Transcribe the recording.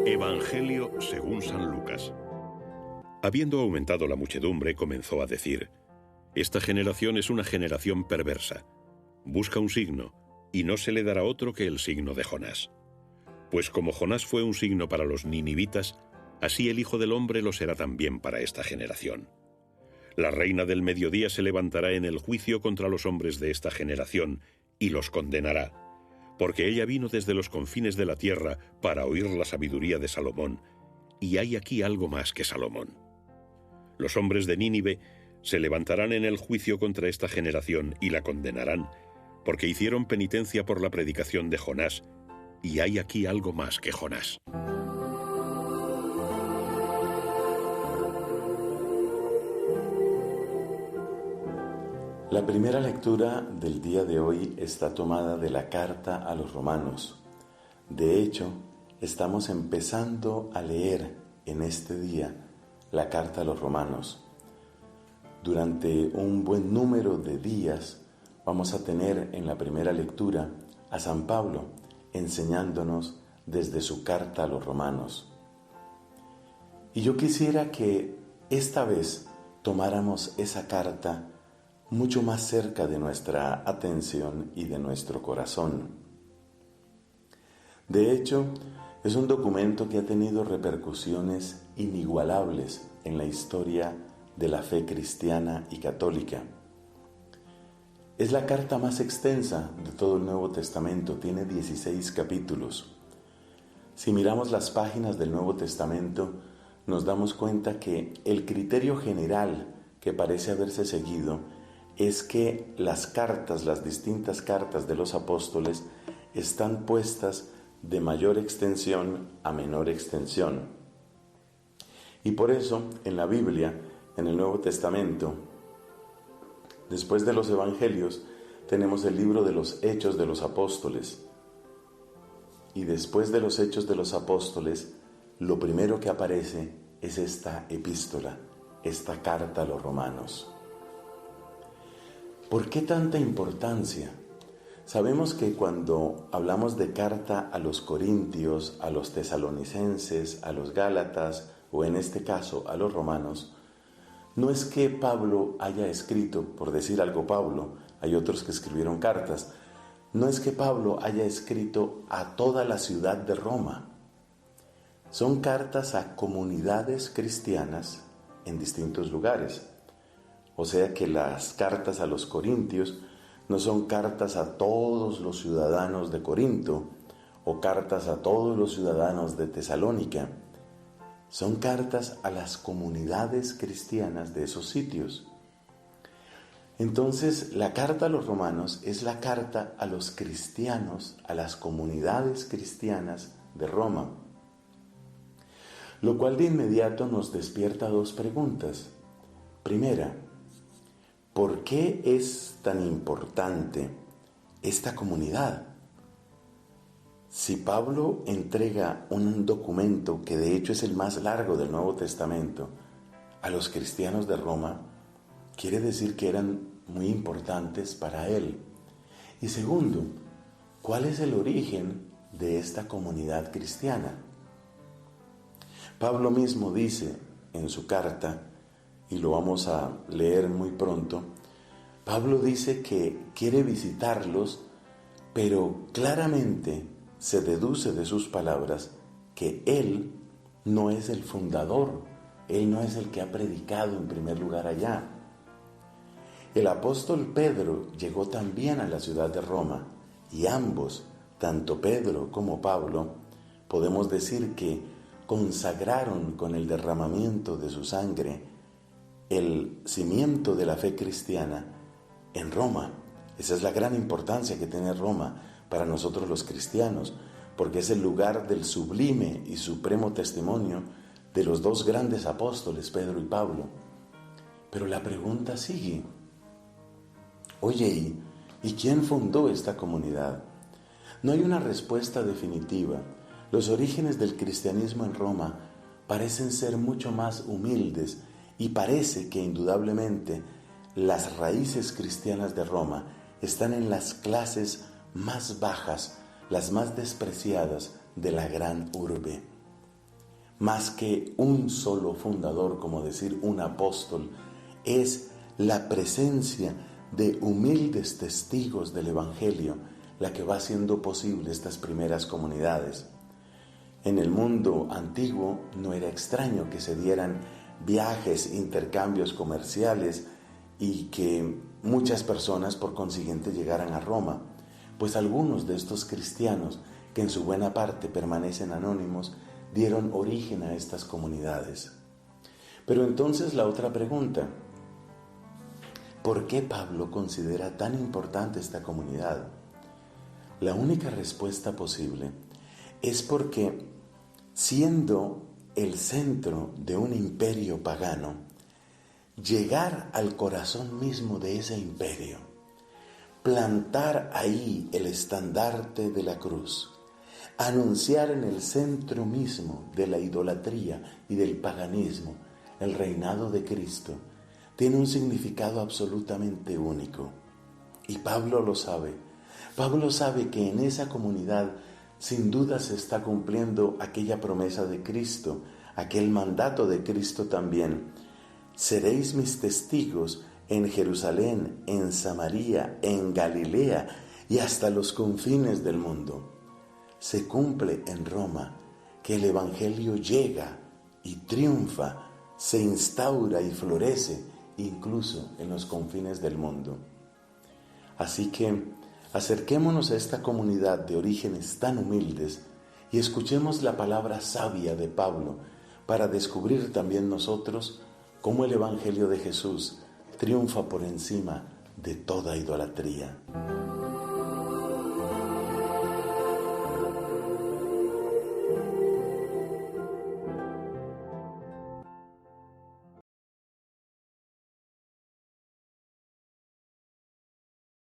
Evangelio según San Lucas. Habiendo aumentado la muchedumbre, comenzó a decir: Esta generación es una generación perversa. Busca un signo, y no se le dará otro que el signo de Jonás. Pues como Jonás fue un signo para los ninivitas, así el Hijo del Hombre lo será también para esta generación. La reina del mediodía se levantará en el juicio contra los hombres de esta generación, y los condenará, porque ella vino desde los confines de la tierra para oír la sabiduría de Salomón, y hay aquí algo más que Salomón. Los hombres de Nínive se levantarán en el juicio contra esta generación y la condenarán, porque hicieron penitencia por la predicación de Jonás, y hay aquí algo más que Jonás. La primera lectura del día de hoy está tomada de la carta a los romanos. De hecho, estamos empezando a leer en este día la carta a los romanos. Durante un buen número de días vamos a tener en la primera lectura a San Pablo enseñándonos desde su carta a los romanos. Y yo quisiera que esta vez tomáramos esa carta mucho más cerca de nuestra atención y de nuestro corazón. De hecho, es un documento que ha tenido repercusiones inigualables en la historia de la fe cristiana y católica. Es la carta más extensa de todo el Nuevo Testamento, tiene 16 capítulos. Si miramos las páginas del Nuevo Testamento, nos damos cuenta que el criterio general que parece haberse seguido es que las distintas cartas de los apóstoles están puestas de mayor extensión a menor extensión. Y por eso, en la Biblia, en el Nuevo Testamento, después de los Evangelios, tenemos el libro de los Hechos de los Apóstoles. Y después de los Hechos de los Apóstoles, lo primero que aparece es esta epístola, esta carta a los romanos. ¿Por qué tanta importancia? Sabemos que cuando hablamos de carta a los corintios, a los tesalonicenses, a los gálatas o en este caso a los romanos, no es que Pablo haya escrito, por decir algo Pablo, hay otros que escribieron cartas, no es que Pablo haya escrito a toda la ciudad de Roma. Son cartas a comunidades cristianas en distintos lugares. O sea que las cartas a los corintios no son cartas a todos los ciudadanos de Corinto o cartas a todos los ciudadanos de Tesalónica. Son cartas a las comunidades cristianas de esos sitios. Entonces, la carta a los romanos es la carta a los cristianos, a las comunidades cristianas de Roma. Lo cual de inmediato nos despierta dos preguntas. Primera, ¿por qué es tan importante esta comunidad? Si Pablo entrega un documento, que de hecho es el más largo del Nuevo Testamento, a los cristianos de Roma, quiere decir que eran muy importantes para él. Y segundo, ¿cuál es el origen de esta comunidad cristiana? Pablo mismo dice en su carta, y lo vamos a leer muy pronto, Pablo dice que quiere visitarlos, pero claramente se deduce de sus palabras que él no es el fundador, él no es el que ha predicado en primer lugar allá. El apóstol Pedro llegó también a la ciudad de Roma, y ambos, tanto Pedro como Pablo, podemos decir que consagraron con el derramamiento de su sangre el cimiento de la fe cristiana en Roma. Esa es la gran importancia que tiene Roma para nosotros los cristianos, porque es el lugar del sublime y supremo testimonio de los dos grandes apóstoles, Pedro y Pablo. Pero la pregunta sigue. Oye, ¿y quién fundó esta comunidad? No hay una respuesta definitiva. Los orígenes del cristianismo en Roma parecen ser mucho más humildes y parece que indudablemente las raíces cristianas de Roma están en las clases más bajas, las más despreciadas de la gran urbe. más que un solo fundador, como decir un apóstol, es la presencia de humildes testigos del Evangelio la que va haciendo posible estas primeras comunidades. En el mundo antiguo no era extraño que se dieran viajes, intercambios comerciales y que muchas personas por consiguiente llegaran a Roma, pues algunos de estos cristianos, que en su buena parte permanecen anónimos, dieron origen a estas comunidades. Pero entonces la otra pregunta: ¿por qué Pablo considera tan importante esta comunidad? La única respuesta posible es porque, siendo el centro de un imperio pagano, llegar al corazón mismo de ese imperio, plantar ahí el estandarte de la cruz, anunciar en el centro mismo de la idolatría y del paganismo el reinado de Cristo, tiene un significado absolutamente único. Y Pablo lo sabe. Pablo sabe que en esa comunidad sin duda se está cumpliendo aquella promesa de Cristo, aquel mandato de Cristo también. Seréis mis testigos en Jerusalén, en Samaria, en Galilea y hasta los confines del mundo. Se cumple en Roma que el Evangelio llega y triunfa, se instaura y florece incluso en los confines del mundo. Así que acerquémonos a esta comunidad de orígenes tan humildes y escuchemos la palabra sabia de Pablo para descubrir también nosotros cómo el Evangelio de Jesús triunfa por encima de toda idolatría.